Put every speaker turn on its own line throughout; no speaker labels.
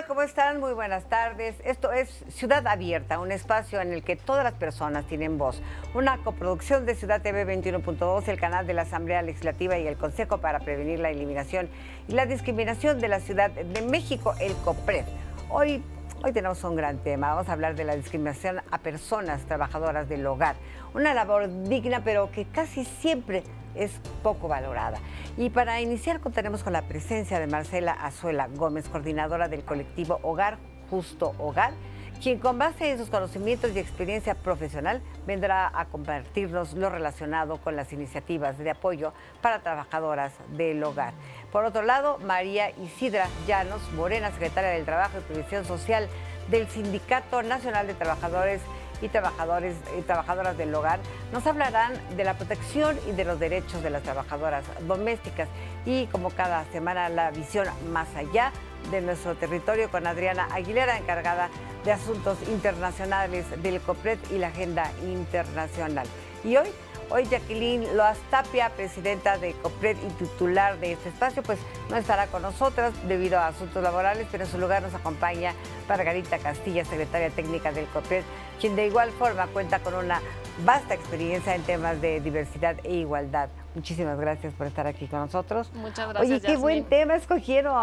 Hola, ¿cómo están? Muy buenas tardes. Esto es Ciudad Abierta, un espacio en el que todas las personas tienen voz. Una coproducción de Ciudad TV 21.2, el canal de la Asamblea Legislativa y el Consejo para Prevenir la Eliminación y la Discriminación de la Ciudad de México, el COPRED. Hoy tenemos un gran tema. Vamos a hablar de la discriminación a personas trabajadoras del hogar. Una labor digna, pero que casi siempre es poco valorada. Y para iniciar contaremos con la presencia de Marcela Azuela Gómez, coordinadora del colectivo Hogar Justo Hogar, quien con base en sus conocimientos y experiencia profesional vendrá a compartirnos lo relacionado con las iniciativas de apoyo para trabajadoras del hogar. Por otro lado, María Isidra Llanos Morena, secretaria del Trabajo y Previsión Social del Sindicato Nacional de Trabajadores y Trabajadoras del Hogar, nos hablarán de la protección y de los derechos de las trabajadoras domésticas y, como cada semana, la visión más allá de nuestro territorio con Adriana Aguilera, encargada de asuntos internacionales del COPRED y la agenda internacional. Y hoy Jacqueline Loaz Tapia, presidenta de COPRED y titular de este espacio, pues no estará con nosotras debido a asuntos laborales, pero en su lugar nos acompaña Margarita Castilla, secretaria técnica del COPRED, quien de igual forma cuenta con una vasta experiencia en temas de diversidad e igualdad. Muchísimas gracias por estar aquí con nosotros.
Muchas gracias,
Oye, qué buen tema escogieron.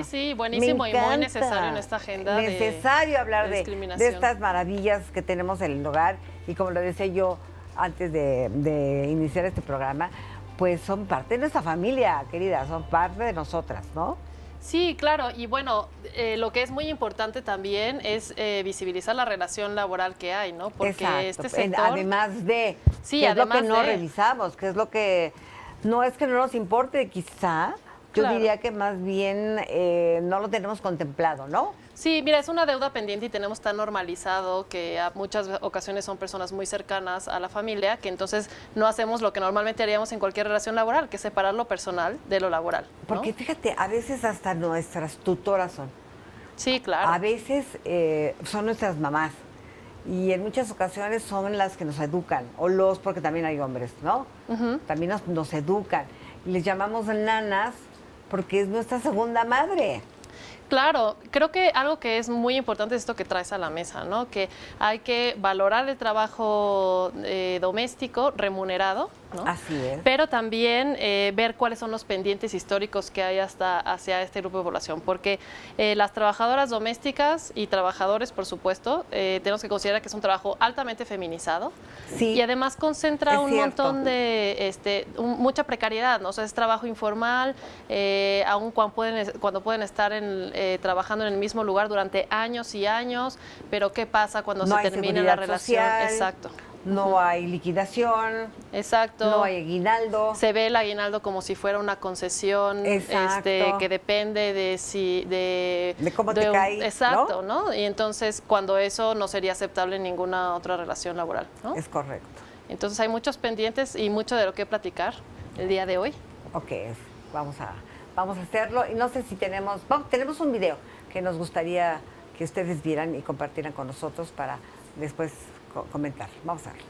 Sí, buenísimo y muy necesario en esta agenda.
Necesario hablar
de
estas maravillas que tenemos en el hogar. Y como lo decía yo antes de iniciar este programa, pues son parte de nuestra familia, querida, son parte de nosotras, ¿no?
Sí, claro, y bueno, lo que es muy importante también es visibilizar la relación laboral que hay, ¿no? Porque
exacto.
Este sector...
Además de,
sí,
que
además
es lo que no revisamos, que es lo que, no es que no nos importe quizá, yo diría que más bien no lo tenemos contemplado, ¿no?
Sí, mira, es una deuda pendiente y tenemos tan normalizado que a muchas ocasiones son personas muy cercanas a la familia, que entonces no hacemos lo que normalmente haríamos en cualquier relación laboral, que es separar lo personal de lo laboral, ¿no?
Porque fíjate, a veces hasta nuestras tutoras son.
Sí, claro.
A veces son nuestras mamás y en muchas ocasiones son las que nos educan, porque también hay hombres, ¿no? También nos educan. Y les llamamos nanas porque es nuestra segunda madre.
Claro, creo que algo que es muy importante es esto que traes a la mesa, ¿no? Que hay que valorar el trabajo doméstico remunerado, ¿no?
Así es.
Pero también ver cuáles son los pendientes históricos que hay hacia este grupo de población, porque las trabajadoras domésticas y trabajadores, por supuesto, tenemos que considerar que es un trabajo altamente feminizado,
sí,
y además concentra un montón de mucha precariedad, ¿no? O sea, es trabajo informal, aun cuando pueden estar trabajando en el mismo lugar durante años y años, pero ¿qué pasa cuando se termina la relación?
Social,
exacto.
No hay liquidación.
Exacto.
No hay aguinaldo.
Se ve el aguinaldo como si fuera una concesión que depende de
cómo te cae.
Exacto, ¿no? Y entonces cuando eso no sería aceptable en ninguna otra relación laboral, ¿no?
Es correcto.
Entonces hay muchos pendientes y mucho de lo que platicar el día de hoy.
Ok, vamos a hacerlo. Y no sé si tenemos un video que nos gustaría que ustedes vieran y compartieran con nosotros para después comentar. Vamos a verlo.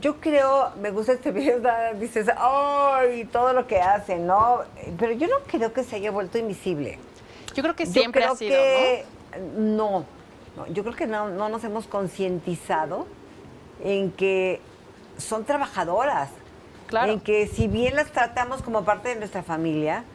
Yo creo, me gusta este video, dices, ¡ay! Todo lo que hacen, ¿no? Pero yo no creo que se haya vuelto invisible.
Yo creo que siempre ha sido,
¿no? No, yo creo que no nos hemos concientizado en que son trabajadoras.
Claro.
En que si bien las tratamos como parte de nuestra familia,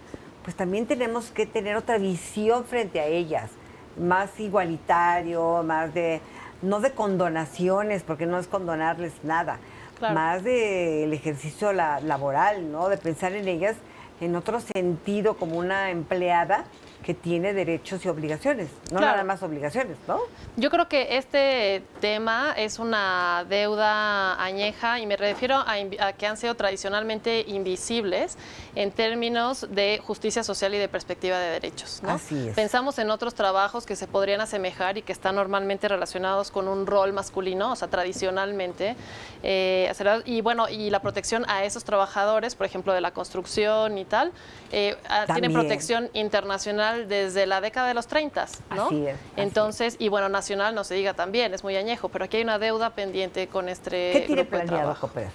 pues también tenemos que tener otra visión frente a ellas. Más igualitario, más de... No de condonaciones, porque no es condonarles nada. Claro. Más del ejercicio laboral, ¿no? De pensar en ellas en otro sentido como una empleada que tiene derechos y obligaciones, no
Claro.
nada más obligaciones, ¿no?
Yo creo que este tema es una deuda añeja y me refiero a que han sido tradicionalmente invisibles en términos de justicia social y de perspectiva de derechos, ¿no?
Así es.
Pensamos en otros trabajos que se podrían asemejar y que están normalmente relacionados con un rol masculino, o sea, tradicionalmente. Y bueno, y la protección a esos trabajadores, por ejemplo, de la construcción y tal, tienen
También.
protección internacional desde la década de los 30, ¿no?
Así es, así
Entonces, y bueno, nacional no se diga también, es muy añejo, pero aquí hay una deuda pendiente con este
¿Qué tiene
grupo de
planeado
trabajo.
COPRED?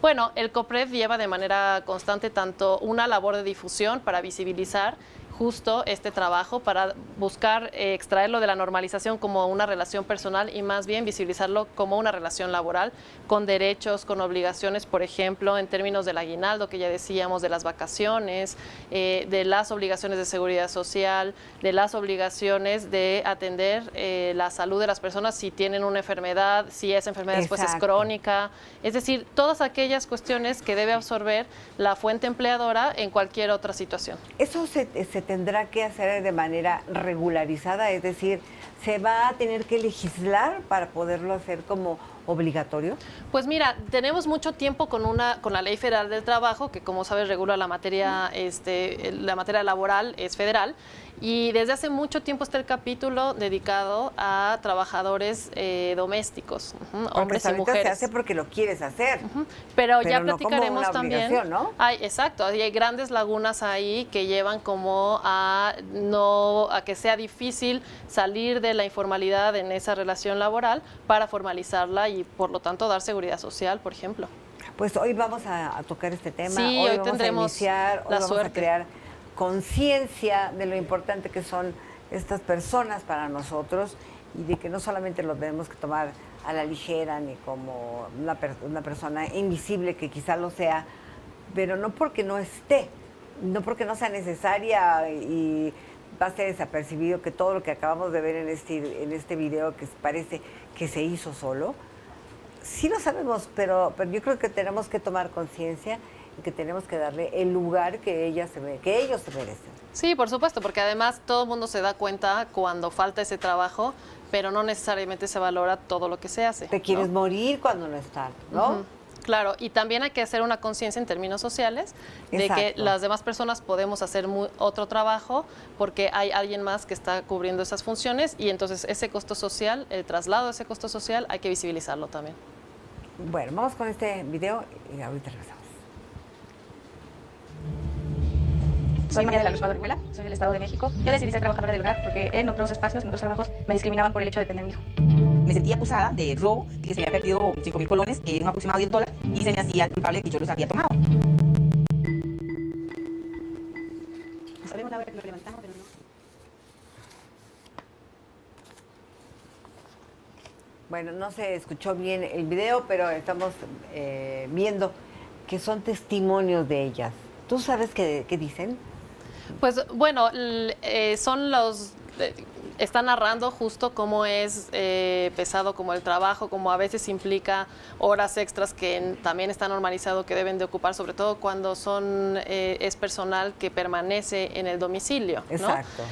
Bueno, el COPRED lleva de manera constante tanto una labor de difusión para visibilizar justo este trabajo, para buscar extraerlo de la normalización como una relación personal y más bien visibilizarlo como una relación laboral, con derechos, con obligaciones, por ejemplo, en términos del aguinaldo, que ya decíamos, de las vacaciones, de las obligaciones de seguridad social, de las obligaciones de atender la salud de las personas si tienen una enfermedad, si esa enfermedad después es
Exacto.
crónica, es decir, todas aquellas cuestiones que debe absorber la fuente empleadora en cualquier otra situación.
Eso se tendrá que hacer de manera regularizada, es decir, ¿se va a tener que legislar para poderlo hacer como obligatorio?
Pues mira, tenemos mucho tiempo con la Ley Federal del Trabajo, que como sabes regula la materia laboral, es federal, y desde hace mucho tiempo está el capítulo dedicado a trabajadores domésticos, hombres y
ahorita
mujeres.
se hace porque lo quieres hacer.
Pero ya
no como
platicaremos
una
también.
obligación, ¿no?
Exacto, hay grandes lagunas ahí que llevan como a que sea difícil salir de la informalidad en esa relación laboral para formalizarla y por lo tanto dar seguridad social, por ejemplo.
Pues hoy vamos a tocar este tema,
Sí,
hoy
hoy
vamos
tendremos
a iniciar, hoy
la
vamos a
suerte.
crear conciencia de lo importante que son estas personas para nosotros y de que no solamente los debemos que tomar a la ligera ni como una persona invisible que quizá lo sea, pero no porque no esté, no porque no sea necesaria y pase desapercibido que todo lo que acabamos de ver en este video que parece que se hizo solo, sí lo sabemos, pero yo creo que tenemos que tomar conciencia y que tenemos que darle el lugar que ellos se merecen.
Sí, por supuesto, porque además todo el mundo se da cuenta cuando falta ese trabajo, pero no necesariamente se valora todo lo que se hace.
Te quieres
¿no?
morir cuando no estás, ¿no?
Ujú. Claro, y también hay que hacer una conciencia en términos sociales de que
Exacto.
las demás personas podemos hacer otro trabajo porque hay alguien más que está cubriendo esas funciones y entonces ese costo social, el traslado de ese costo social, hay que visibilizarlo también.
Bueno, vamos con este video y ahorita regresamos.
Soy María de la Luz Orihuela, soy del Estado de México. Yo decidí ser trabajadora del hogar porque en otros espacios, en otros trabajos, me discriminaban por el hecho de tener mi hijo.
Me sentía acusada de robo, que se había perdido 5,000 colones, que era un aproximado de $10, y se me hacía culpable que yo los había tomado.
Sabemos la hora que lo levantamos, pero no.
Bueno, no se escuchó bien el video, pero estamos viendo que son testimonios de ellas. ¿Tú sabes qué dicen?
Pues bueno, está narrando justo cómo es pesado como el trabajo, como a veces implica horas extras que también está normalizado que deben de ocupar, sobre todo cuando es personal que permanece en el domicilio, ¿no?
Exacto.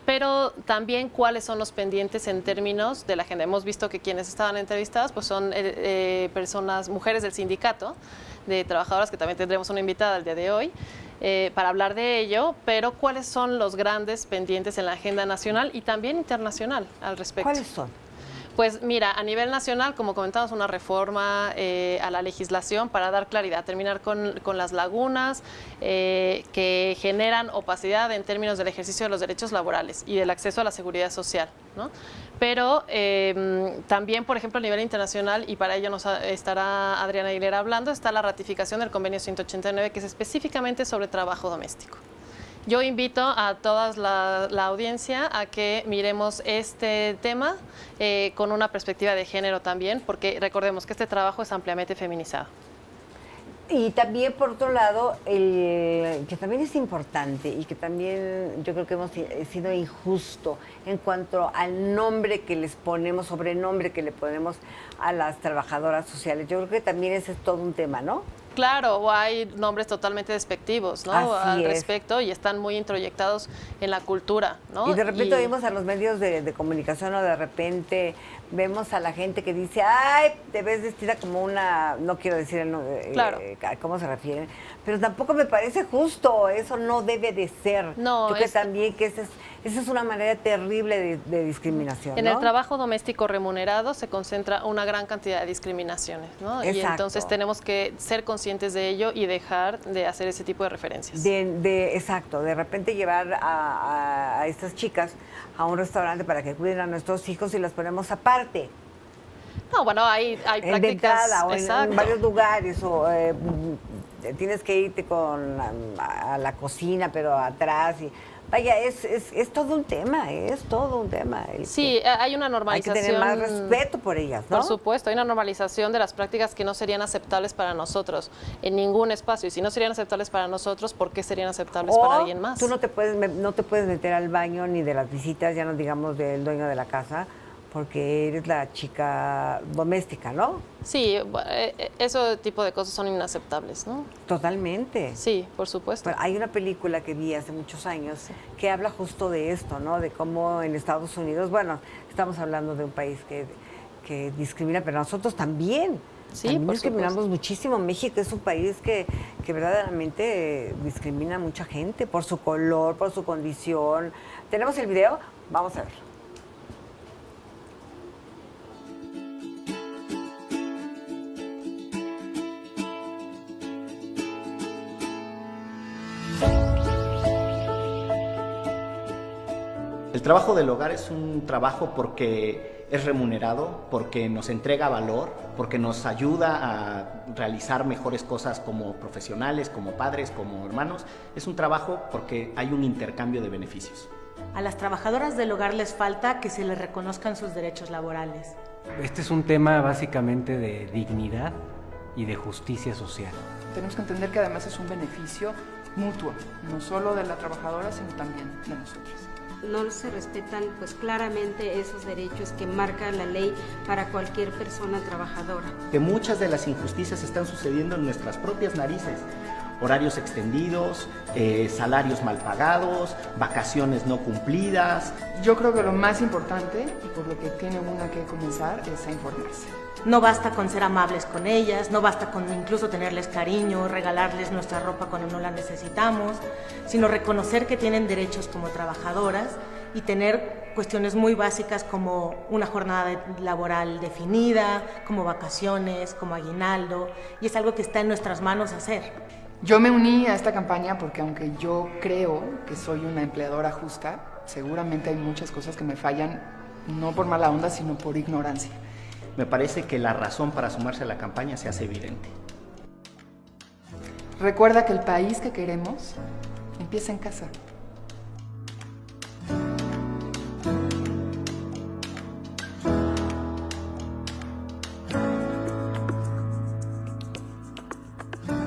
Pero también cuáles son los pendientes en términos de la agenda. Hemos visto que quienes estaban entrevistadas pues son mujeres del sindicato de trabajadoras, que también tendremos una invitada el día de hoy, para hablar de ello, pero cuáles son los grandes pendientes en la agenda nacional y también internacional al respecto.
¿Cuáles son?
Pues mira, a nivel nacional, como comentamos, una reforma a la legislación para dar claridad, terminar con las lagunas que generan opacidad en términos del ejercicio de los derechos laborales y del acceso a la seguridad social, ¿no? Pero también, por ejemplo, a nivel internacional, y para ello nos estará Adriana Aguilera hablando, está la ratificación del convenio 189, que es específicamente sobre trabajo doméstico. Yo invito a toda la audiencia a que miremos este tema con una perspectiva de género también, porque recordemos que este trabajo es ampliamente feminizado.
Y también, por otro lado, que también es importante y que también yo creo que hemos sido injusto en cuanto al nombre que les ponemos, sobrenombre que le ponemos a las trabajadoras sociales. Yo creo que también ese es todo un tema, ¿no?
Claro, o hay nombres totalmente despectivos, ¿no?
Así
al
es.
respecto y están muy introyectados en la cultura, ¿no?
Y de repente oímos a los medios de comunicación o de repente vemos a la gente que dice, ay, te ves vestida como una, no quiero decir
Claro.
a cómo se refieren, pero tampoco me parece justo, eso no debe de ser.
No,
yo creo también que esa es una manera terrible de discriminación,
En
¿no?
el trabajo doméstico remunerado se concentra una gran cantidad de discriminaciones, ¿no? Y
Exacto.
entonces tenemos que ser conscientes de ello y dejar de hacer ese tipo de referencias.
Exacto, de repente llevar a estas chicas a un restaurante para que cuiden a nuestros hijos y las ponemos aparte.
No, bueno, hay
En
prácticas.
entrada o en
Exacto.
varios lugares o tienes que irte a la cocina pero atrás y vaya, es todo un tema, es todo un tema.
Sí, hay una
Hay que
normalización.
tener más respeto por ellas, ¿no?
Por supuesto, hay una normalización de las prácticas que no serían aceptables para nosotros en ningún espacio. Y si no serían aceptables para nosotros, ¿por qué serían aceptables para alguien más?
Tú no te puedes meter al baño ni de las visitas, ya no digamos del dueño de la casa, porque eres la chica doméstica, ¿no?
Sí, ese tipo de cosas son inaceptables, ¿no?
Totalmente.
Sí, por supuesto.
Pero hay una película que vi hace muchos años que habla justo de esto, ¿no? De cómo en Estados Unidos, bueno, estamos hablando de un país que discrimina, pero nosotros también.
Sí,
también
por
discriminamos
supuesto.
muchísimo. México es un país que verdaderamente discrimina a mucha gente por su color, por su condición. ¿Tenemos el video? Vamos a verlo.
El trabajo del hogar es un trabajo porque es remunerado, porque nos entrega valor, porque nos ayuda a realizar mejores cosas como profesionales, como padres, como hermanos. Es un trabajo porque hay un intercambio de beneficios.
A las trabajadoras del hogar les falta que se les reconozcan sus derechos laborales.
Este es un tema básicamente de dignidad y de justicia social.
Tenemos que entender que además es un beneficio mutuo, no solo de la trabajadora, sino también de nosotros.
No se respetan pues claramente esos derechos que marca la ley para cualquier persona trabajadora.
Que muchas de las injusticias están sucediendo en nuestras propias narices. Horarios extendidos, salarios mal pagados, vacaciones no cumplidas.
Yo creo que lo más importante, y por lo que tiene una que comenzar, es a informarse.
No basta con ser amables con ellas, no basta con incluso tenerles cariño, regalarles nuestra ropa cuando no la necesitamos, sino reconocer que tienen derechos como trabajadoras y tener cuestiones muy básicas como una jornada laboral definida, como vacaciones, como aguinaldo, y es algo que está en nuestras manos hacer.
Yo me uní a esta campaña porque aunque yo creo que soy una empleadora justa, seguramente hay muchas cosas que me fallan, no por mala onda, sino por ignorancia.
Me parece que la razón para sumarse a la campaña se hace evidente.
Recuerda que el país que queremos empieza en casa.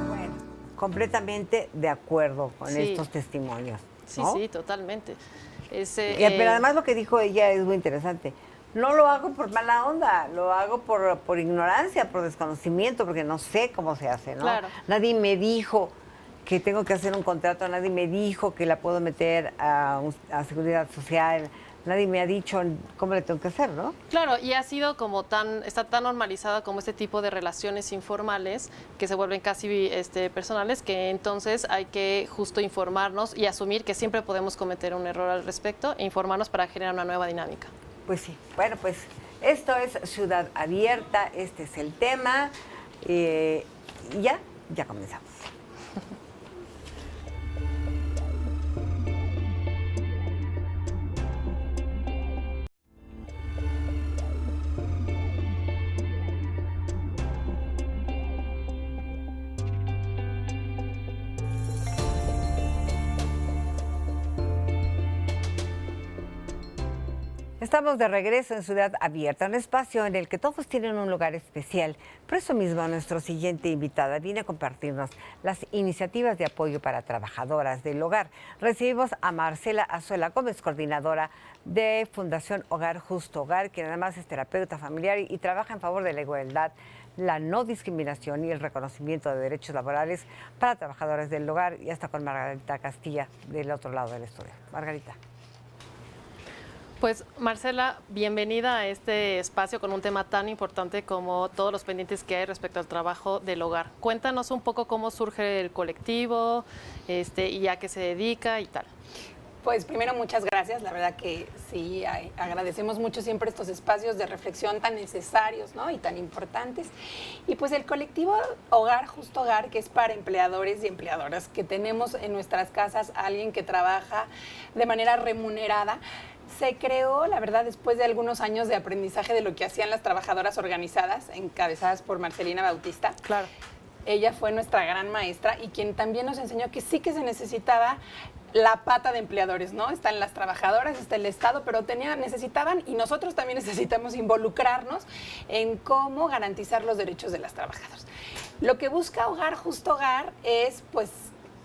Bueno, completamente de acuerdo con
Sí.
estos testimonios.
Sí,
¿no?
sí, totalmente.
Pero además lo que dijo ella es muy interesante. No lo hago por mala onda, lo hago por ignorancia, por desconocimiento, porque no sé cómo se hace, ¿no?
Claro.
Nadie me dijo que tengo que hacer un contrato, nadie me dijo que la puedo meter a Seguridad Social, nadie me ha dicho cómo le tengo que hacer, ¿no?
Claro, y ha sido como está tan normalizada como este tipo de relaciones informales que se vuelven casi personales, que entonces hay que justo informarnos y asumir que siempre podemos cometer un error al respecto e informarnos para generar una nueva dinámica.
Pues sí, bueno, pues esto es Ciudad Abierta, este es el tema, y ya comenzamos. Estamos de regreso en Ciudad Abierta, un espacio en el que todos tienen un lugar especial. Por eso mismo, nuestra siguiente invitada viene a compartirnos las iniciativas de apoyo para trabajadoras del hogar. Recibimos a Marcela Azuela Gómez, coordinadora de Fundación Hogar Justo Hogar, quien además es terapeuta familiar y trabaja en favor de la igualdad la no discriminación y el reconocimiento de derechos laborales para trabajadores del hogar. Y hasta con Margarita Castilla del otro lado del estudio. Margarita.
Pues Marcela, bienvenida a este espacio con un tema tan importante como todos los pendientes que hay respecto al trabajo del hogar. Cuéntanos un poco cómo surge el colectivo y a qué se dedica y tal.
Pues primero muchas gracias, la verdad que sí, agradecemos mucho siempre estos espacios de reflexión tan necesarios, ¿no? Y tan importantes. Y pues el colectivo Hogar, Justo Hogar, que es para empleadores y empleadoras, que tenemos en nuestras casas a alguien que trabaja de manera remunerada, se creó, la verdad, después de algunos años de aprendizaje de lo que hacían las trabajadoras organizadas, encabezadas por Marcelina Bautista. Claro. Ella fue nuestra gran maestra y quien también nos enseñó que sí que se necesitaba la pata de empleadores, ¿no? Están las trabajadoras, está el Estado, pero necesitaban, y nosotros también necesitamos involucrarnos en cómo garantizar los derechos de las trabajadoras. Lo que busca Hogar, Justo Hogar es, pues,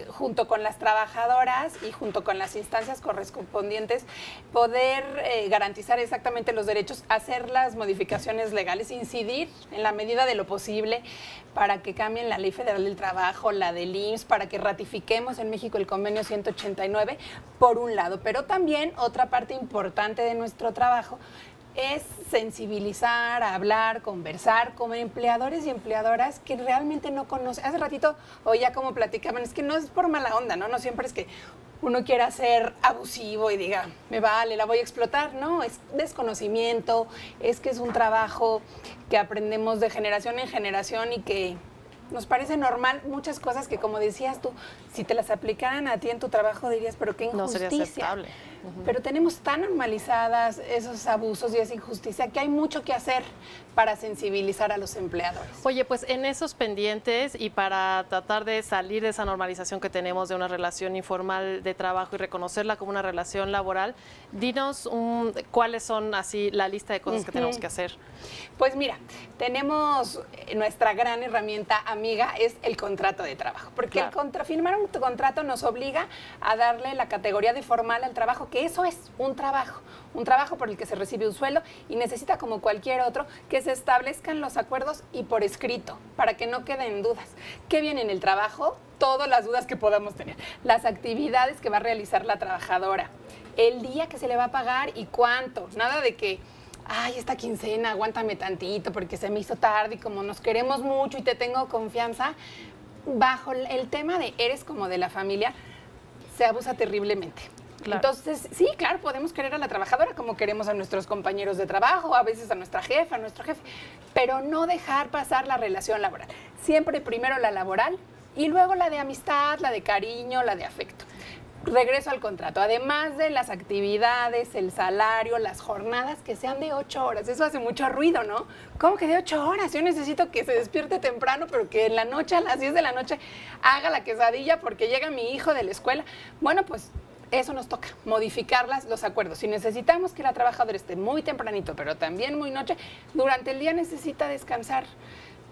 junto con las trabajadoras y junto con las instancias correspondientes, poder garantizar exactamente los derechos, hacer las modificaciones legales, incidir en la medida de lo posible para que cambien la Ley Federal del Trabajo, la del IMSS, para que ratifiquemos en México el convenio 189, por un lado. Pero también otra parte importante de nuestro trabajo es sensibilizar, hablar, conversar con empleadores y empleadoras que realmente no conocen. Hace ratito oía cómo platicaban, es que no es por mala onda, ¿no? No siempre es que uno quiera ser abusivo y diga, me vale, la voy a explotar. No, es desconocimiento, es que es un trabajo que aprendemos de generación en generación y que nos parece normal muchas cosas que, como decías tú, si te las aplicaran a ti en tu trabajo dirías, pero qué injusticia.
No sería aceptable.
Pero tenemos tan normalizadas esos abusos y esa injusticia que hay mucho que hacer para sensibilizar a los empleadores.
Oye, pues en esos pendientes y para tratar de salir de esa normalización que tenemos de una relación informal de trabajo y reconocerla como una relación laboral, dinos cuáles son así la lista de cosas que tenemos que hacer.
Pues mira, tenemos nuestra gran herramienta amiga es el contrato de trabajo, porque firmar un contrato nos obliga a darle la categoría de formal al trabajo, que eso es un trabajo por el que se recibe un sueldo y necesita, como cualquier otro, que se establezcan los acuerdos y por escrito, para que no queden dudas. ¿Qué viene en el trabajo? Todas las dudas que podamos tener, las actividades que va a realizar la trabajadora, el día que se le va a pagar y cuánto, nada de que ay, esta quincena, aguántame tantito porque se me hizo tarde y como nos queremos mucho y te tengo confianza, bajo el tema de eres como de la familia, se abusa terriblemente. Claro. Entonces, sí, claro, podemos querer a la trabajadora como queremos a nuestros compañeros de trabajo, a veces a nuestra jefa, a nuestro jefe, pero no dejar pasar la relación laboral. Siempre primero la laboral y luego la de amistad, la de cariño, la de afecto. Regreso al contrato, además de las actividades, el salario, las jornadas que sean de 8 horas. Eso hace mucho ruido, ¿no? ¿Cómo que de 8 horas? Yo necesito que se despierte temprano, pero que en la noche, a las 10 de la noche, haga la quesadilla porque llega mi hijo de la escuela. Bueno, pues eso nos toca, modificar los acuerdos. Si necesitamos que la trabajadora esté muy tempranito, pero también muy noche, durante el día necesita descansar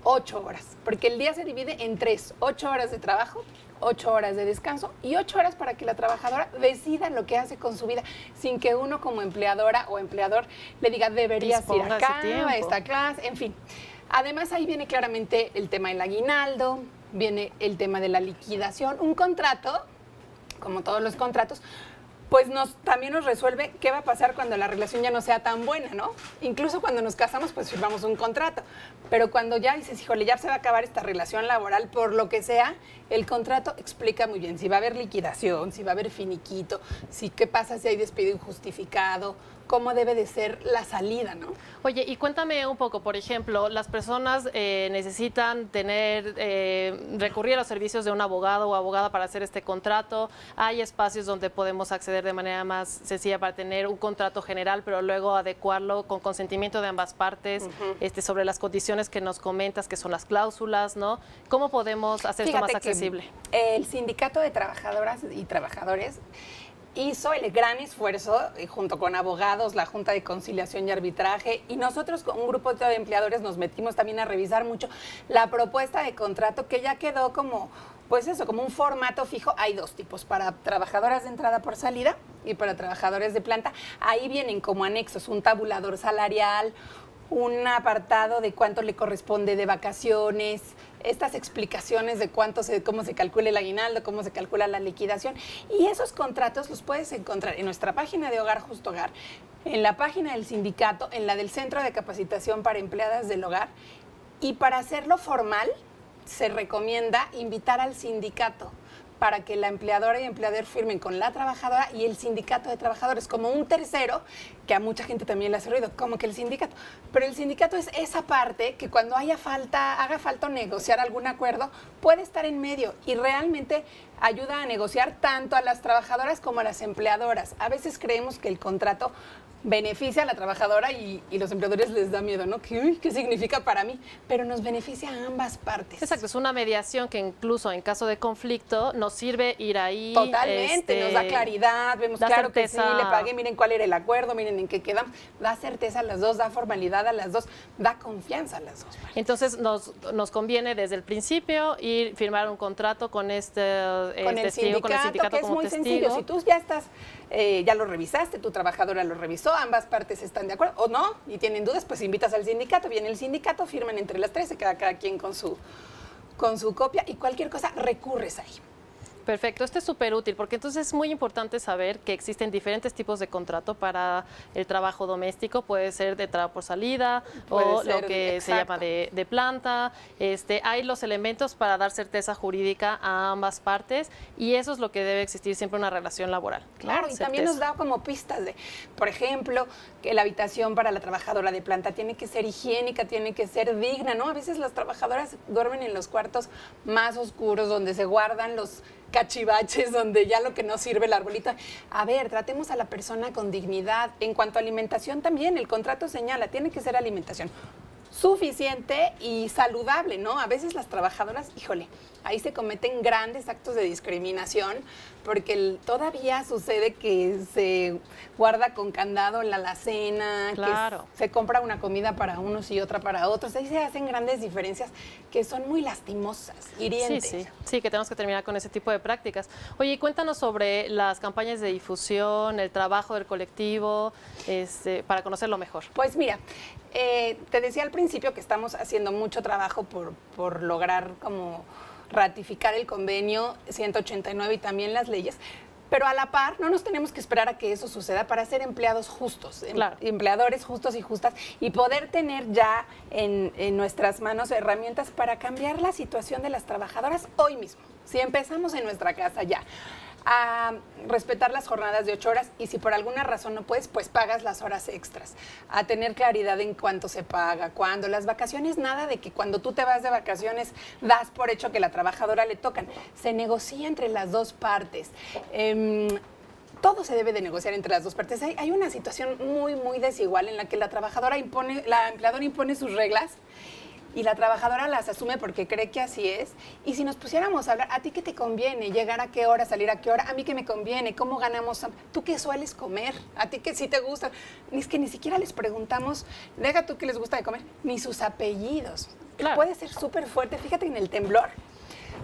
8 horas, porque el día se divide en 3, 8 horas de trabajo, 8 horas de descanso y 8 horas para que la trabajadora decida lo que hace con su vida, sin que uno como empleadora o empleador le diga, deberías ir acá, a esta clase, en fin. Además, ahí viene claramente el tema del aguinaldo, viene el tema de la liquidación. Un contrato, como todos los contratos, pues también nos resuelve qué va a pasar cuando la relación ya no sea tan buena, ¿no? Incluso cuando nos casamos, pues firmamos un contrato. Pero cuando ya dices, híjole, ya se va a acabar esta relación laboral, por lo que sea, el contrato explica muy bien si va a haber liquidación, si va a haber finiquito, qué pasa si hay despido injustificado, cómo debe de ser la salida, ¿no?
Oye, y cuéntame un poco, por ejemplo, las personas necesitan recurrir a los servicios de un abogado o abogada para hacer este contrato. Hay espacios donde podemos acceder de manera más sencilla para tener un contrato general, pero luego adecuarlo con consentimiento de ambas partes, sobre las condiciones que nos comentas, que son las cláusulas, ¿no? ¿Cómo podemos hacer esto más accesible?
El Sindicato de Trabajadoras y Trabajadores hizo el gran esfuerzo, junto con abogados, la Junta de Conciliación y Arbitraje, y nosotros con un grupo de empleadores nos metimos también a revisar mucho la propuesta de contrato, que ya quedó como, pues eso, como un formato fijo. Hay 2 tipos, para trabajadoras de entrada por salida y para trabajadores de planta. Ahí vienen como anexos un tabulador salarial, un apartado de cuánto le corresponde de vacaciones, estas explicaciones de cómo se calcula el aguinaldo, cómo se calcula la liquidación. Y esos contratos los puedes encontrar en nuestra página de Hogar Justo Hogar, en la página del sindicato, en la del Centro de Capacitación para Empleadas del Hogar. Y para hacerlo formal, se recomienda invitar al sindicato para que la empleadora y empleador firmen con la trabajadora y el sindicato de trabajadores como un tercero, que a mucha gente también le hace ruido, como que el sindicato. Pero el sindicato es esa parte que cuando haga falta negociar algún acuerdo, puede estar en medio y realmente ayuda a negociar tanto a las trabajadoras como a las empleadoras. A veces creemos que el contrato beneficia a la trabajadora y los empleadores les da miedo, ¿no? ¿Qué significa para mí? Pero nos beneficia a ambas partes.
Exacto, es una mediación que incluso en caso de conflicto nos sirve ir ahí.
Totalmente, nos da claridad, vemos
da
claro
certeza.
que sí, le pagué, miren cuál era el acuerdo, miren en qué quedamos. Da certeza a las dos, da formalidad a las dos, da confianza a las dos partes.
Entonces nos conviene desde el principio ir firmar un contrato con
el sindicato, que es
como
muy
testigo.
sencillo. Si tú ya estás, ya lo revisaste, tu trabajadora lo revisó, ambas partes están de acuerdo o no y tienen dudas, pues invitas al sindicato, viene el sindicato, firman entre las tres, se queda cada quien con su copia y cualquier cosa recurres ahí.
Perfecto, esto es súper útil porque entonces es muy importante saber que existen diferentes tipos de contrato para el trabajo doméstico, puede ser de trabajo por salida o lo que se llama de planta. Hay los elementos para dar certeza jurídica a ambas partes y eso es lo que debe existir siempre en una relación laboral.
Claro, y también nos da como pistas de, por ejemplo, que la habitación para la trabajadora de planta tiene que ser higiénica, tiene que ser digna, ¿no? A veces las trabajadoras duermen en los cuartos más oscuros donde se guardan los cachivaches, donde ya lo que no sirve el arbolito. A ver, tratemos a la persona con dignidad. En cuanto a alimentación también, el contrato señala, tiene que ser alimentación suficiente y saludable, ¿no? A veces las trabajadoras, híjole, ahí se cometen grandes actos de discriminación porque todavía sucede que se guarda con candado en la alacena,
claro,
que se compra una comida para unos y otra para otros. Ahí se hacen grandes diferencias que son muy lastimosas, hirientes.
Sí, que tenemos que terminar con ese tipo de prácticas. Oye, cuéntanos sobre las campañas de difusión, el trabajo del colectivo, para conocerlo mejor.
Pues mira, te decía al principio que estamos haciendo mucho trabajo por lograr como ratificar el convenio 189 y también las leyes, pero a la par no nos tenemos que esperar a que eso suceda para ser empleados justos,
claro,
empleadores justos y justas y poder tener ya en nuestras manos herramientas para cambiar la situación de las trabajadoras hoy mismo. Si empezamos en nuestra casa ya a respetar las jornadas de 8 horas y si por alguna razón no puedes, pues pagas las horas extras, a tener claridad en cuánto se paga, cuándo, las vacaciones, nada de que cuando tú te vas de vacaciones das por hecho que la trabajadora le tocan, se negocia entre las dos partes. Todo se debe de negociar entre las dos partes. Hay una situación muy, muy desigual en la que la empleadora impone sus reglas y la trabajadora las asume porque cree que así es. Y si nos pusiéramos a hablar, ¿a ti qué te conviene? ¿Llegar a qué hora? ¿Salir a qué hora? ¿A mí qué me conviene? ¿Cómo ganamos? ¿Tú qué sueles comer? ¿A ti qué sí te gusta? Es que ni siquiera les preguntamos, deja tú qué les gusta de comer, ni sus apellidos.
Claro.
Puede ser súper fuerte. Fíjate en el temblor.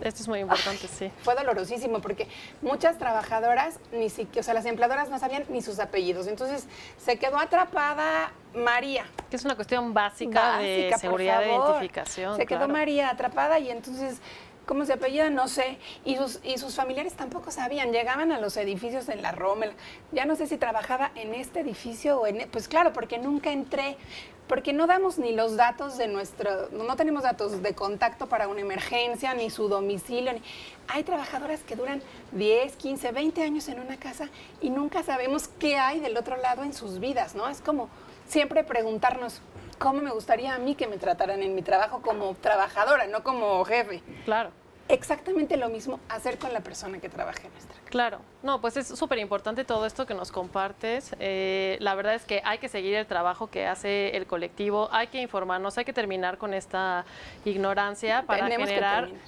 Esto es muy importante, sí.
Fue dolorosísimo porque muchas trabajadoras, las empleadoras no sabían ni sus apellidos. Entonces se quedó atrapada María.
Que es una cuestión básica de seguridad de identificación.
Se quedó María atrapada y entonces, ¿cómo se apellida? No sé. Y sus familiares tampoco sabían. Llegaban a los edificios en la Rommel. Ya no sé si trabajaba en este edificio o pues claro, porque nunca entré. Porque no damos ni los datos no tenemos datos de contacto para una emergencia, ni su domicilio. Hay trabajadoras que duran 10, 15, 20 años en una casa y nunca sabemos qué hay del otro lado en sus vidas, ¿no? Es como siempre preguntarnos, ¿cómo me gustaría a mí que me trataran en mi trabajo como trabajadora, no como jefe?
Claro.
Exactamente lo mismo hacer con la persona que trabaja en nuestra casa.
Claro, no, pues es súper importante todo esto que nos compartes. La verdad es que hay que seguir el trabajo que hace el colectivo, hay que informarnos, hay que terminar con esta ignorancia para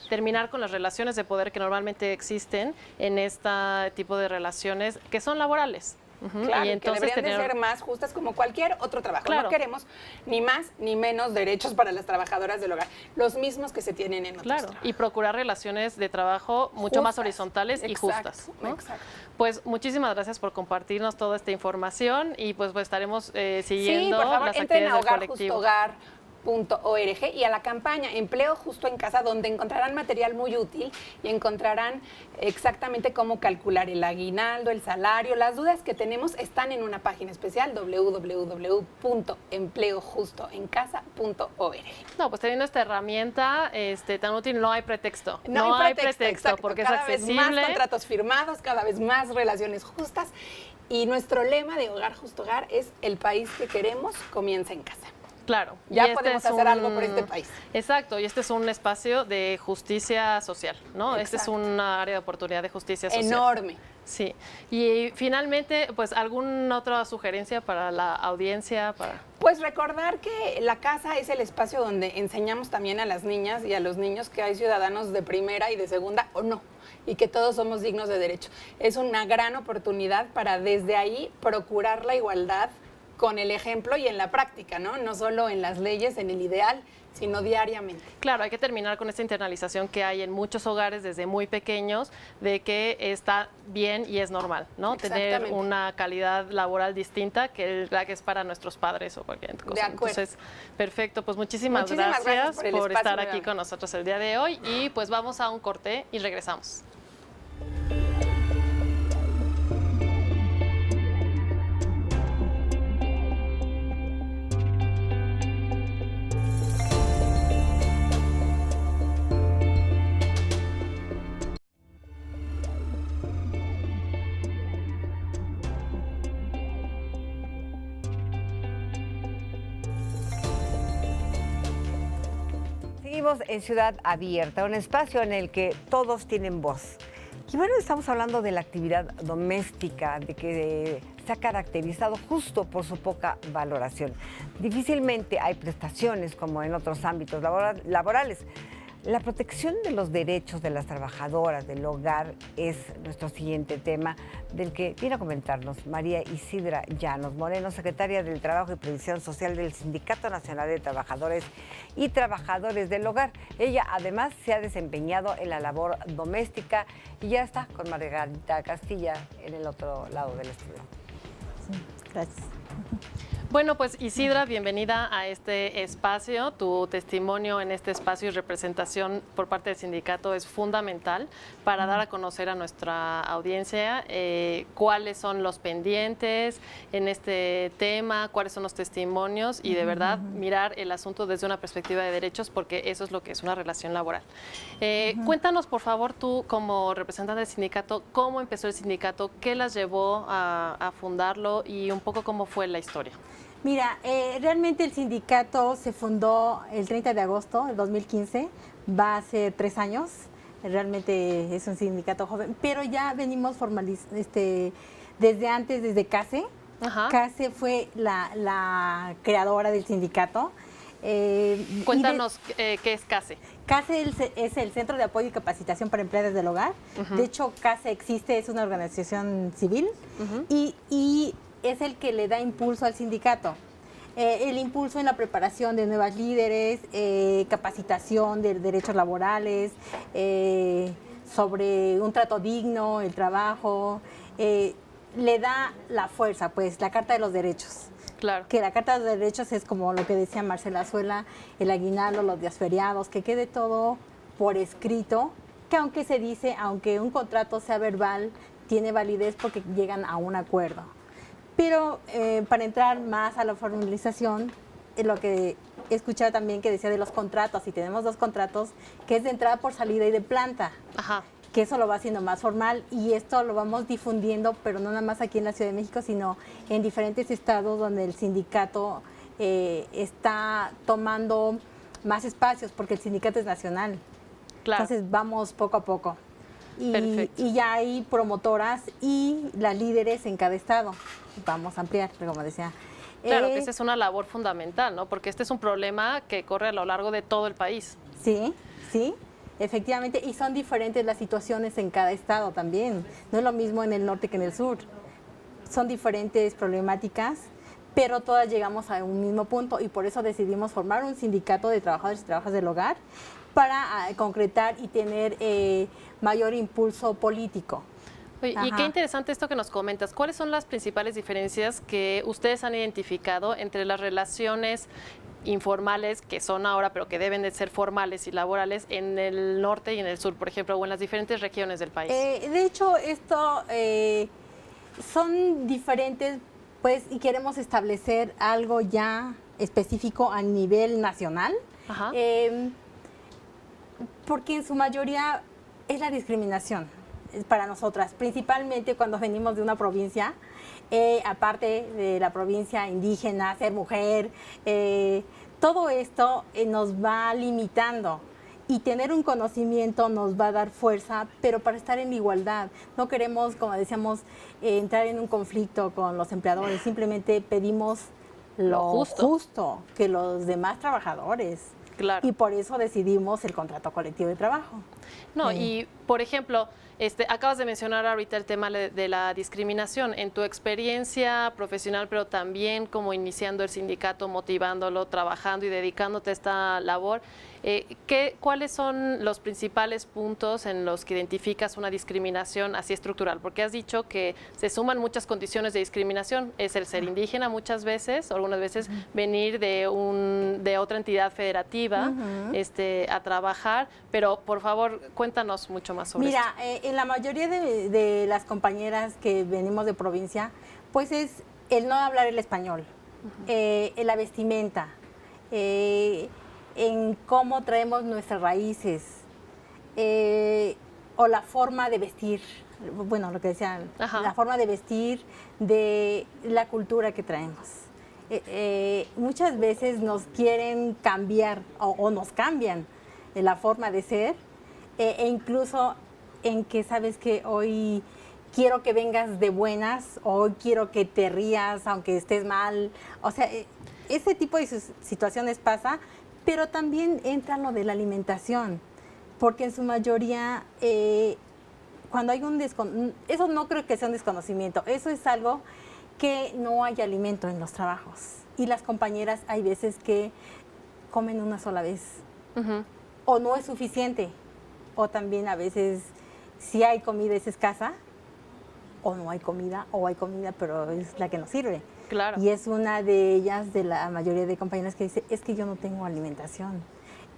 terminar con las relaciones de poder que normalmente existen en este tipo de relaciones que son laborales.
Claro,
y
que
entonces
deberían de ser más justas como cualquier otro trabajo.
Claro.
No queremos ni más ni menos derechos para las trabajadoras del hogar, los mismos que se tienen en otros trabajos.
Y procurar relaciones de trabajo mucho más horizontales y justas, ¿no?
Exacto.
Pues muchísimas gracias por compartirnos toda esta información y pues estaremos siguiendo
por favor,
las
entren
actividades
a
del colectivo.
hogarjustohogar.org y a la campaña Empleo Justo en Casa, donde encontrarán material muy útil y encontrarán exactamente cómo calcular el aguinaldo, el salario. Las dudas que tenemos están en una página especial, www.empleojustoencasa.org.
No, pues teniendo esta herramienta tan útil, no hay pretexto.
No hay pretexto, exacto,
porque
cada
es accesible.
vez más contratos firmados, cada vez más relaciones justas. Y nuestro lema de Hogar Justo Hogar es: el país que queremos comienza en casa.
Claro.
Ya podemos hacer algo por este país.
Exacto, y este es un espacio de justicia social, ¿no?
Exacto.
Este es un área de oportunidad de justicia social.
Enorme.
Sí. Y finalmente, pues, ¿alguna otra sugerencia para la audiencia?
Pues recordar que la casa es el espacio donde enseñamos también a las niñas y a los niños que hay ciudadanos de primera y de segunda o no, y que todos somos dignos de derecho. Es una gran oportunidad para desde ahí procurar la igualdad con el ejemplo y en la práctica, ¿no? No solo en las leyes, en el ideal, sino diariamente.
Claro, hay que terminar con esta internalización que hay en muchos hogares desde muy pequeños de que está bien y es normal, ¿no? Tener una calidad laboral distinta que la que es para nuestros padres o cualquier cosa.
De acuerdo.
Entonces, perfecto, pues muchísimas gracias por estar aquí con nosotros el día de hoy y pues vamos a un corte y regresamos.
Seguimos en Ciudad Abierta, un espacio en el que todos tienen voz. Y bueno, estamos hablando de la actividad doméstica, de que se ha caracterizado justo por su poca valoración. Difícilmente hay prestaciones como en otros ámbitos laborales. La protección de los derechos de las trabajadoras del hogar es nuestro siguiente tema, del que viene a comentarnos María Isidra Llanos Moreno, secretaria del Trabajo y Previsión Social del Sindicato Nacional de Trabajadores y Trabajadores del Hogar. Ella además se ha desempeñado en la labor doméstica y ya está con Margarita Castilla en el otro lado del estudio.
Sí, gracias.
Bueno, pues Isidra, bienvenida a este espacio. Tu testimonio en este espacio y representación por parte del sindicato es fundamental para dar a conocer a nuestra audiencia cuáles son los pendientes en este tema, cuáles son los testimonios y de verdad mirar el asunto desde una perspectiva de derechos, porque eso es lo que es una relación laboral. Cuéntanos, por favor, tú como representante del sindicato, cómo empezó el sindicato, qué las llevó a fundarlo y un poco cómo fue la historia.
Mira, realmente el sindicato se fundó el 30 de agosto del 2015, va a ser 3 años, realmente es un sindicato joven, pero ya venimos desde antes, desde CASE. CASE fue la creadora del sindicato.
Cuéntanos qué es CASE.
CASE es el Centro de Apoyo y Capacitación para Empleadas del Hogar. De hecho, CASE existe, es una organización civil y es el que le da impulso al sindicato. El impulso en la preparación de nuevas líderes, capacitación de derechos laborales, sobre un trato digno, el trabajo, le da la fuerza, pues, la Carta de los Derechos.
Claro.
Que la Carta de los Derechos es como lo que decía Marcela Azuela, el aguinaldo, los días feriados, que quede todo por escrito, que aunque un contrato sea verbal, tiene validez porque llegan a un acuerdo. Pero para entrar más a la formalización, lo que he escuchado también que decía de los contratos, y tenemos 2 contratos, que es de entrada por salida y de planta, que eso lo va haciendo más formal y esto lo vamos difundiendo, pero no nada más aquí en la Ciudad de México, sino en diferentes estados donde el sindicato está tomando más espacios, porque el sindicato es nacional.
Claro.
Entonces vamos poco a poco. Y ya hay promotoras y las líderes en cada estado. Vamos a ampliar, como decía.
Claro, que esa es una labor fundamental, ¿no? Porque este es un problema que corre a lo largo de todo el país.
Sí, sí, efectivamente. Y son diferentes las situaciones en cada estado también. No es lo mismo en el norte que en el sur. son diferentes problemáticas, pero todas llegamos a un mismo punto y por eso decidimos formar un sindicato de trabajadores y trabajadoras del hogar para concretar y tener mayor impulso político.
Oye, y qué interesante esto que nos comentas. ¿Cuáles son las principales diferencias que ustedes han identificado entre las relaciones informales que son ahora, pero que deben de ser formales y laborales en el norte y en el sur, por ejemplo, o en las diferentes regiones del país?
De hecho, esto son diferentes, pues, y queremos establecer algo ya específico a nivel nacional, porque en su mayoría es la discriminación para nosotras, principalmente cuando venimos de una provincia, aparte de la provincia indígena, ser mujer, todo esto nos va limitando y tener un conocimiento nos va a dar fuerza, pero para estar en igualdad. No queremos, como decíamos, entrar en un conflicto con los empleadores, simplemente pedimos lo justo que los demás trabajadores.
Claro.
Y por eso decidimos el contrato colectivo de trabajo.
No, y por ejemplo, acabas de mencionar ahorita el tema de la discriminación. En tu experiencia profesional, pero también como iniciando el sindicato, motivándolo, trabajando y dedicándote a esta labor, ¿cuáles son los principales puntos en los que identificas una discriminación así estructural? Porque has dicho que se suman muchas condiciones de discriminación. Es el ser indígena muchas veces, o algunas veces venir de otra entidad federativa a trabajar, pero por favor cuéntanos mucho más sobre esto.
Mira, en la mayoría de las compañeras que venimos de provincia, pues es el no hablar el español, la vestimenta, en cómo traemos nuestras raíces, o la forma de vestir, bueno, lo que decían, la forma de vestir de la cultura que traemos. Muchas veces nos quieren cambiar o nos cambian la forma de ser, e incluso en que sabes que hoy quiero que vengas de buenas, o hoy quiero que te rías aunque estés mal. O sea, ese tipo de situaciones pasa, pero también entra lo de la alimentación, porque en su mayoría cuando hay eso no creo que sea un desconocimiento, eso es algo que no hay alimento en los trabajos y las compañeras hay veces que comen una sola vez o no es suficiente, o también a veces si hay comida es escasa, o no hay comida, o hay comida pero es la que nos sirve.
Claro.
Y es una de ellas, de la mayoría de compañeras, que dice, es que yo no tengo alimentación,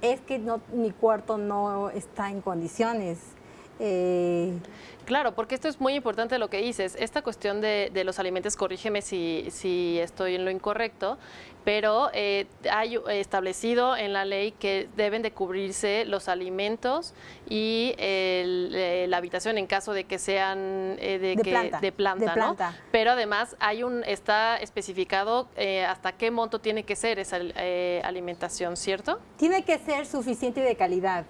es que mi cuarto no está en condiciones.
Claro, porque esto es muy importante lo que dices. Esta cuestión de los alimentos, corrígeme si estoy en lo incorrecto, pero hay establecido en la ley que deben de cubrirse los alimentos y la habitación en caso de que sean de planta, ¿no? Pero además está especificado hasta qué monto tiene que ser esa alimentación, ¿cierto?
Tiene que ser suficiente y de calidad,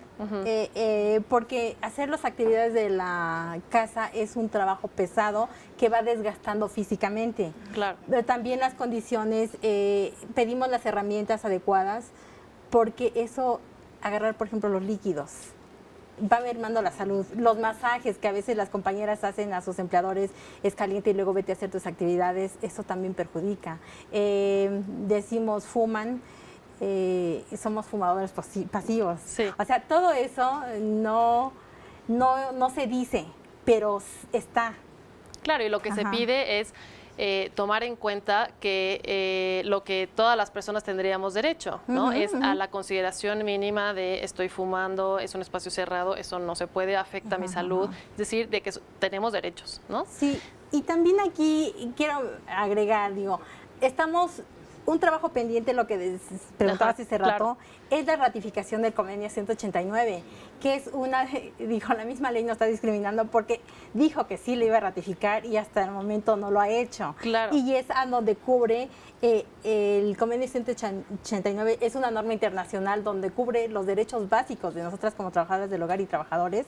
porque hacer las actividades de la casa es un trabajo pesado que va desgastando físicamente.
Claro.
Pero también las condiciones, pedimos las herramientas adecuadas, porque eso, agarrar por ejemplo los líquidos, va mermando la salud. Los masajes que a veces las compañeras hacen a sus empleadores, es caliente y luego vete a hacer tus actividades, eso también perjudica. Decimos fuman, somos fumadores pasivos.
Sí.
O sea, todo eso no se dice, pero está.
Claro, y lo que se pide es tomar en cuenta que lo que todas las personas tendríamos derecho, ¿no? Es a la consideración mínima de estoy fumando, es un espacio cerrado, eso no se puede, afecta mi salud, es decir, de que tenemos derechos, ¿no?
Sí, y también aquí quiero agregar, estamos... Un trabajo pendiente, lo que preguntabas hace rato, es la ratificación del convenio 189, que es la misma ley no está discriminando porque dijo que sí lo iba a ratificar y hasta el momento no lo ha hecho.
Claro.
Y es a donde cubre, el convenio 189 es una norma internacional donde cubre los derechos básicos de nosotras como trabajadoras del hogar y trabajadores.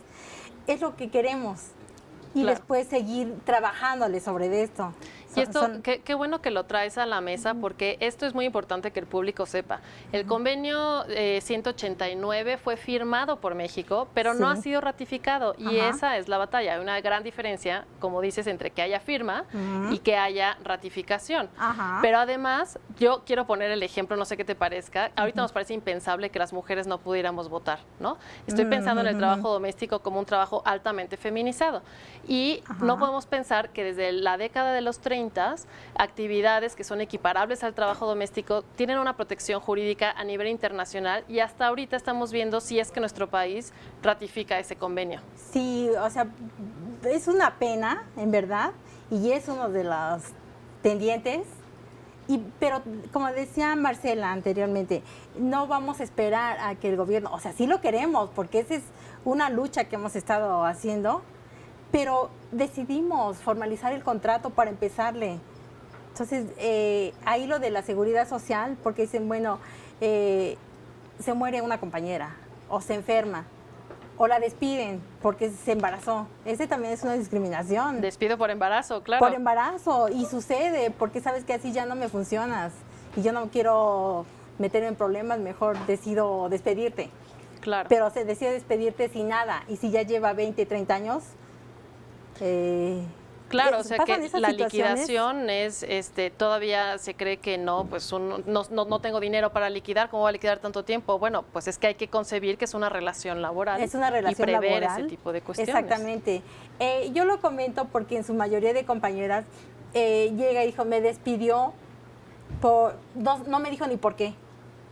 Es lo que queremos. Y después seguir trabajándole sobre esto.
Y esto, qué bueno que lo traes a la mesa, porque esto es muy importante que el público sepa. El convenio 189 fue firmado por México, pero no ha sido ratificado, y esa es la batalla. Hay una gran diferencia, como dices, entre que haya firma y que haya ratificación. Pero además, yo quiero poner el ejemplo, no sé qué te parezca, ahorita nos parece impensable que las mujeres no pudiéramos votar, ¿no? Estoy pensando en el trabajo doméstico como un trabajo altamente feminizado, y no podemos pensar que desde la década de los 30, actividades que son equiparables al trabajo doméstico tienen una protección jurídica a nivel internacional, y hasta ahorita estamos viendo si es que nuestro país ratifica ese convenio.
Sí, o sea, es una pena, en verdad, y es uno de los pendientes. Pero como decía Marcela anteriormente, no vamos a esperar a que el gobierno, o sea, sí lo queremos, porque esa es una lucha que hemos estado haciendo, pero decidimos formalizar el contrato para empezarle. Entonces, ahí lo de la seguridad social, porque dicen, bueno, se muere una compañera, o se enferma, o la despiden porque se embarazó. Ese también es una discriminación.
Despido por embarazo, claro.
Por embarazo, y sucede, porque sabes que así ya no me funcionas, y yo no quiero meterme en problemas, mejor decido despedirte.
Claro.
Pero se decide despedirte sin nada, y si ya lleva 20, 30 años...
Claro, o sea que la liquidación es, todavía se cree que no, pues no tengo dinero para liquidar, ¿cómo va a liquidar tanto tiempo? Bueno, pues es que hay que concebir que es una relación laboral.
Es una relación
y prever
laboral,
ese tipo de cuestiones.
Exactamente. Yo lo comento porque en su mayoría de compañeras llega y dijo, me despidió, no me dijo ni por qué,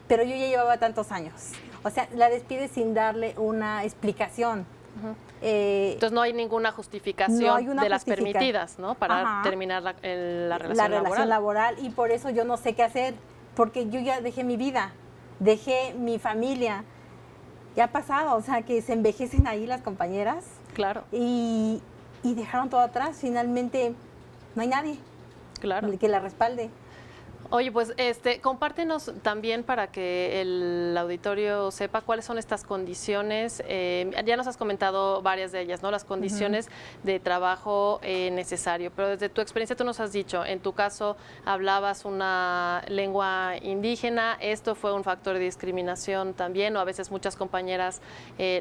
pero yo ya llevaba tantos años. O sea, la despide sin darle una explicación.
Entonces no hay ninguna justificación de las permitidas, ¿no? Para terminar la relación
laboral, y por eso yo no sé qué hacer, porque yo ya dejé mi vida, dejé mi familia, ya ha pasado, o sea, que se envejecen ahí las compañeras.
Claro.
Y dejaron todo atrás, finalmente no hay nadie que la respalde.
Oye, pues compártenos también para que el auditorio sepa cuáles son estas condiciones. Ya nos has comentado varias de ellas, ¿no? Las condiciones de trabajo necesario, pero desde tu experiencia tú nos has dicho, en tu caso hablabas una lengua indígena, esto fue un factor de discriminación también, o a veces muchas compañeras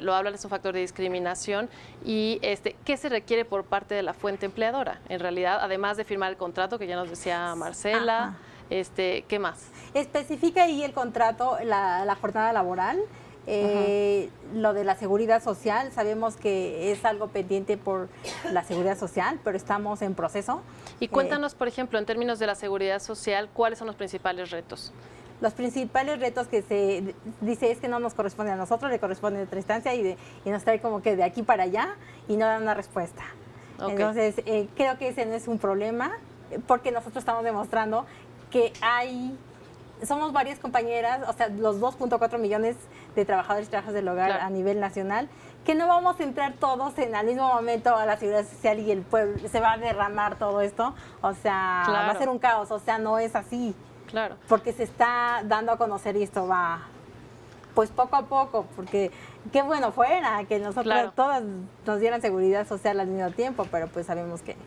lo hablan, es un factor de discriminación. Y ¿qué se requiere por parte de la fuente empleadora? En realidad, además de firmar el contrato, que ya nos decía Marcela, ¿qué más?
Especifica ahí el contrato, la jornada laboral, lo de la seguridad social. Sabemos que es algo pendiente por la seguridad social, pero estamos en proceso.
Y cuéntanos, por ejemplo, en términos de la seguridad social, ¿cuáles son los principales retos?
Los principales retos que se dice es que no nos corresponde a nosotros, le corresponde a otra instancia, y nos trae como que de aquí para allá y no dan una respuesta. Entonces, creo que ese no es un problema, porque nosotros estamos demostrando que somos varias compañeras, o sea, los 2.4 millones de trabajadores y trabajadoras del hogar a nivel nacional, que no vamos a entrar todos al mismo momento a la seguridad social y el pueblo se va a derramar todo esto, o sea, va a ser un caos, o sea, no es así.
Claro.
Porque se está dando a conocer, y esto va, pues poco a poco, porque qué bueno fuera que nosotros todas nos dieran seguridad social al mismo tiempo, pero pues sabemos que...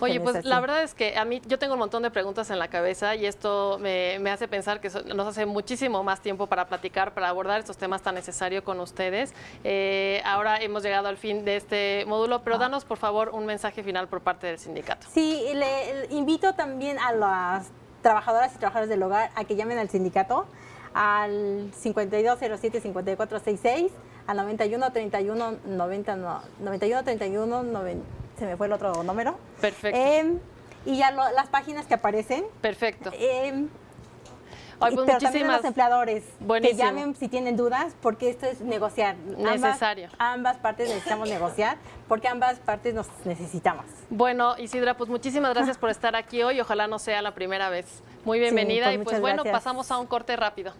Oye, pues la verdad es que yo tengo un montón de preguntas en la cabeza, y esto me hace pensar que nos hace muchísimo más tiempo para platicar, para abordar estos temas tan necesarios con ustedes. Ahora hemos llegado al fin de este módulo, pero danos por favor un mensaje final por parte del sindicato.
Sí, le invito también a las trabajadoras y trabajadores del hogar a que llamen al sindicato al 5207-5466, al 9131-90, se me fue el otro número.
Perfecto.
Y ya las páginas que aparecen.
Perfecto.
Pero también a los empleadores que llamen si tienen dudas, porque esto es negociar.
Necesario.
Ambas partes necesitamos negociar, porque ambas partes nos necesitamos.
Bueno, Isidra, pues muchísimas gracias por estar aquí hoy. Ojalá no sea la primera vez. Muy bienvenida.
Sí,
y pues bueno,
gracias.
Pasamos a un corte rápido.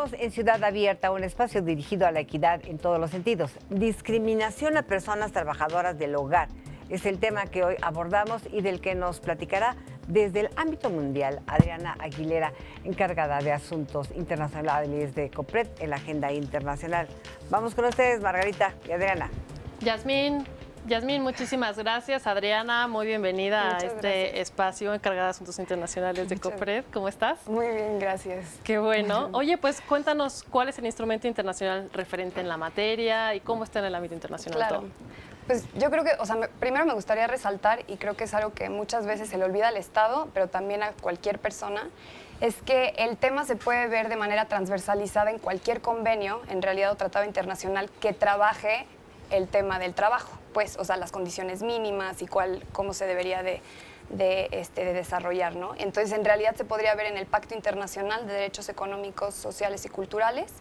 Estamos en Ciudad Abierta, un espacio dirigido a la equidad en todos los sentidos. Discriminación a personas trabajadoras del hogar es el tema que hoy abordamos y del que nos platicará desde el ámbito mundial Adriana Aguilera, encargada de asuntos internacionales de COPRED en la agenda internacional. Vamos con ustedes, Margarita y Adriana.
Yasmín, muchísimas gracias. Adriana, muy bienvenida a este espacio encargada de asuntos internacionales de COPRED. ¿Cómo estás?
Muy bien, gracias.
Qué bueno. Oye, pues cuéntanos cuál es el instrumento internacional referente en la materia y cómo está en el ámbito internacional
Claro.
todo.
Pues yo creo que, primero me gustaría resaltar, y creo que es algo que muchas veces se le olvida al Estado, pero también a cualquier persona, es que el tema se puede ver de manera transversalizada en cualquier convenio, en realidad, o tratado internacional que trabaje el tema del trabajo, pues, o sea, las condiciones mínimas y cómo se debería de desarrollar, ¿no? Entonces, en realidad se podría ver en el Pacto Internacional de Derechos Económicos, Sociales y Culturales,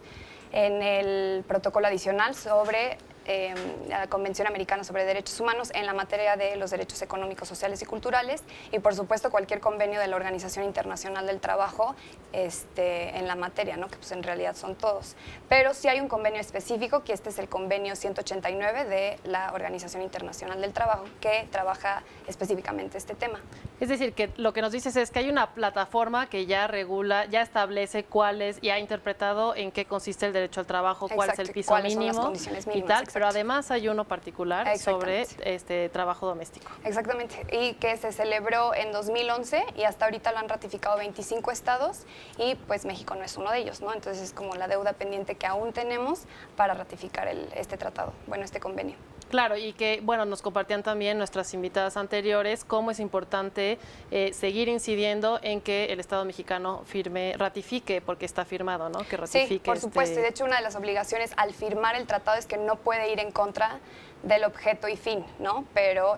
en el protocolo adicional sobre la Convención Americana sobre Derechos Humanos en la materia de los derechos económicos, sociales y culturales, y por supuesto cualquier convenio de la Organización Internacional del Trabajo en la materia, ¿no? Que pues en realidad son todos. Pero sí hay un convenio específico, que este es el convenio 189 de la Organización Internacional del Trabajo, que trabaja específicamente este tema.
Es decir, que lo que nos dices es que hay una plataforma que ya regula, ya establece cuáles y ha interpretado en qué consiste el derecho al trabajo, cuál es el piso mínimo y tal, pero además hay uno particular sobre trabajo doméstico.
Exactamente, y que se celebró en 2011 y hasta ahorita lo han ratificado 25 estados y pues México no es uno de ellos, ¿no? Entonces es como la deuda pendiente que aún tenemos para ratificar este tratado, este convenio.
Claro, y que, bueno, nos compartían también nuestras invitadas anteriores cómo es importante seguir incidiendo en que el Estado mexicano ratifique, porque está firmado, ¿no? Que ratifique.
Sí, por supuesto, y de hecho una de las obligaciones al firmar el tratado es que no puede ir en contra del objeto y fin, ¿no? Pero,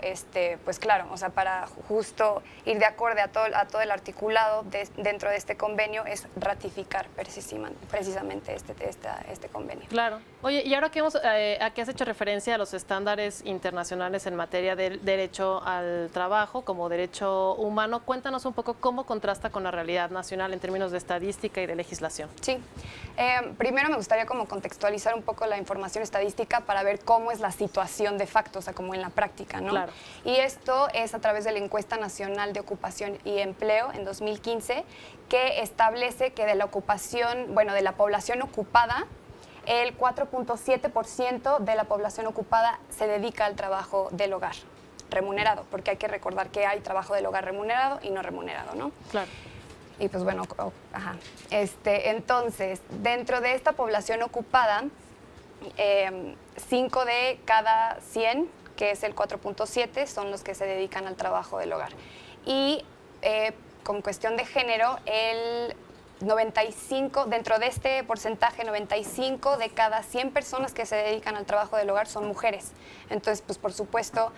pues claro, o sea, para justo ir de acorde a todo el articulado dentro de este convenio es ratificar precisamente este convenio.
Claro. Oye, y ahora aquí has hecho referencia a los estándares internacionales en materia del derecho al trabajo como derecho humano, cuéntanos un poco cómo contrasta con la realidad nacional en términos de estadística y de legislación.
Sí. Primero me gustaría como contextualizar un poco la información estadística para ver cómo es la situación de facto, o sea, como en la práctica, ¿no?
Claro.
Y esto es a través de la Encuesta Nacional de Ocupación y Empleo en 2015, que establece que de la ocupación, de la población ocupada, el 4.7% de la población ocupada se dedica al trabajo del hogar remunerado, porque hay que recordar que hay trabajo del hogar remunerado y no remunerado, ¿no?
Claro.
Y pues entonces, dentro de esta población ocupada, 5 de cada 100, que es el 4.7, son los que se dedican al trabajo del hogar. Y con cuestión de género, el 95, dentro de este porcentaje, 95 de cada 100 personas que se dedican al trabajo del hogar son mujeres. Entonces, pues por supuesto,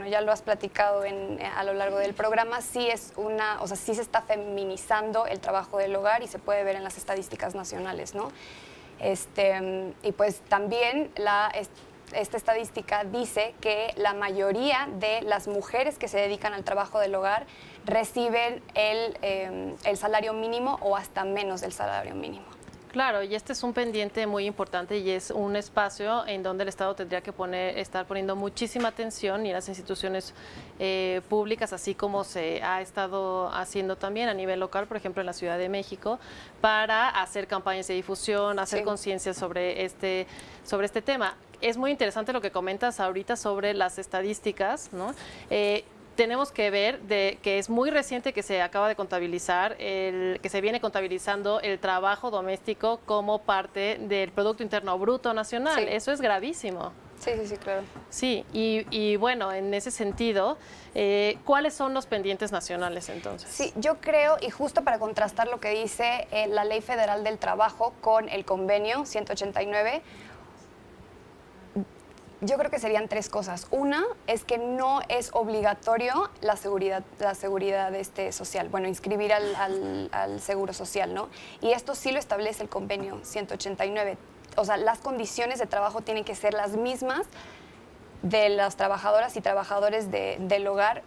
ya lo has platicado a lo largo del programa, sí se está feminizando el trabajo del hogar y se puede ver en las estadísticas nacionales, ¿no? Y pues también esta estadística dice que la mayoría de las mujeres que se dedican al trabajo del hogar reciben el salario mínimo o hasta menos del salario mínimo.
Claro, y este es un pendiente muy importante y es un espacio en donde el Estado tendría que estar poniendo muchísima atención, y las instituciones públicas, así como se ha estado haciendo también a nivel local, por ejemplo en la Ciudad de México, para hacer campañas de difusión, hacer conciencia sobre este tema. Es muy interesante lo que comentas ahorita sobre las estadísticas, ¿no? Tenemos que ver que es muy reciente que se acaba de contabilizar, que se viene contabilizando el trabajo doméstico como parte del Producto Interno Bruto Nacional. Sí. Eso es gravísimo.
Sí, claro.
Sí, y bueno, en ese sentido, ¿cuáles son los pendientes nacionales entonces?
Sí, yo creo, y justo para contrastar lo que dice la Ley Federal del Trabajo con el Convenio 189, yo creo que serían 3 cosas. Una es que no es obligatorio la seguridad social, inscribir al seguro social, ¿no? Y esto sí lo establece el convenio 189. O sea, las condiciones de trabajo tienen que ser las mismas de las trabajadoras y trabajadores del hogar,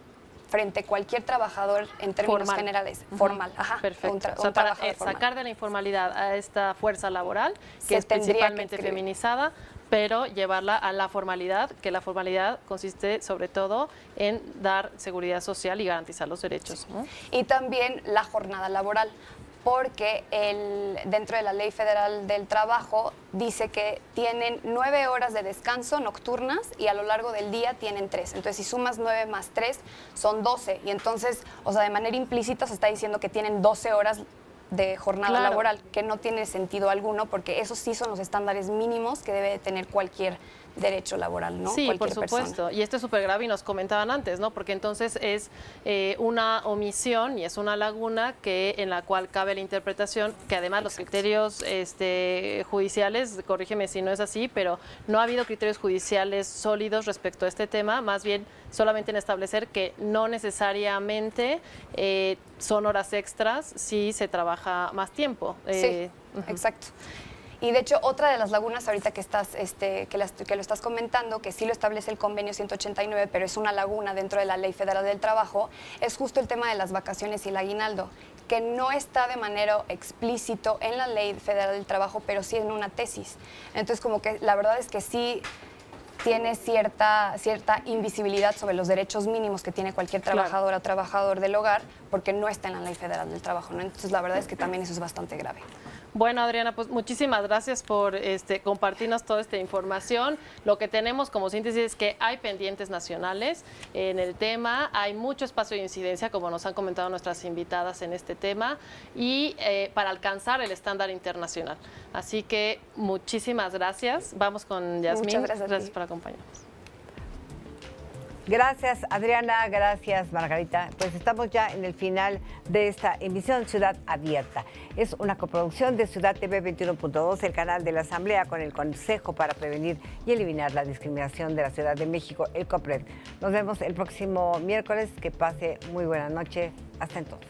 frente a cualquier trabajador en términos
Formal.
generales, formal. Ajá,
Perfecto.
un
O sea, para
trabajador formal.
sacar de la informalidad a esta fuerza laboral,
Se
que es
tendría que
principalmente
inscribir.
feminizada, pero llevarla a la formalidad, que la formalidad consiste sobre todo en dar seguridad social y garantizar los derechos, ¿no?
Y también la jornada laboral, porque dentro de la Ley Federal del Trabajo dice que tienen 9 horas de descanso nocturnas y a lo largo del día tienen 3. Entonces, si sumas 9 más 3, son 12. Y entonces, o sea, de manera implícita se está diciendo que tienen 12 horas de jornada
Claro.
laboral, que no tiene sentido alguno, porque esos sí son los estándares mínimos que debe de tener cualquier derecho laboral, ¿no?
Sí,
Cualquier
por supuesto.
persona.
Y esto es súper grave y nos comentaban antes, ¿no? Porque entonces es una omisión y es una laguna en la cual cabe la interpretación, que además los criterios judiciales, corrígeme si no es así, pero no ha habido criterios judiciales sólidos respecto a este tema, más bien solamente en establecer que no necesariamente son horas extras si se trabaja más tiempo.
Sí, exacto. Y de hecho, otra de las lagunas ahorita que lo estás comentando, que sí lo establece el convenio 189, pero es una laguna dentro de la Ley Federal del Trabajo, es justo el tema de las vacaciones y el aguinaldo, que no está de manera explícito en la Ley Federal del Trabajo, pero sí en una tesis. Entonces, como que la verdad es que sí tiene cierta invisibilidad sobre los derechos mínimos que tiene cualquier trabajadora o trabajador del hogar, porque no está en la Ley Federal del Trabajo, ¿no? Entonces, la verdad es que también eso es bastante grave.
Bueno, Adriana, pues muchísimas gracias por compartirnos toda esta información. Lo que tenemos como síntesis es que hay pendientes nacionales en el tema, hay mucho espacio de incidencia, como nos han comentado nuestras invitadas en este tema, y para alcanzar el estándar internacional. Así que muchísimas gracias. Vamos con Yasmín.
Muchas gracias a ti.
Gracias por acompañarnos.
Gracias, Adriana. Gracias, Margarita. Pues estamos ya en el final de esta emisión Ciudad Abierta. Es una coproducción de Ciudad TV 21.2, el canal de la Asamblea, con el Consejo para Prevenir y Eliminar la Discriminación de la Ciudad de México, el COPRED. Nos vemos el próximo miércoles. Que pase muy buena noche. Hasta entonces.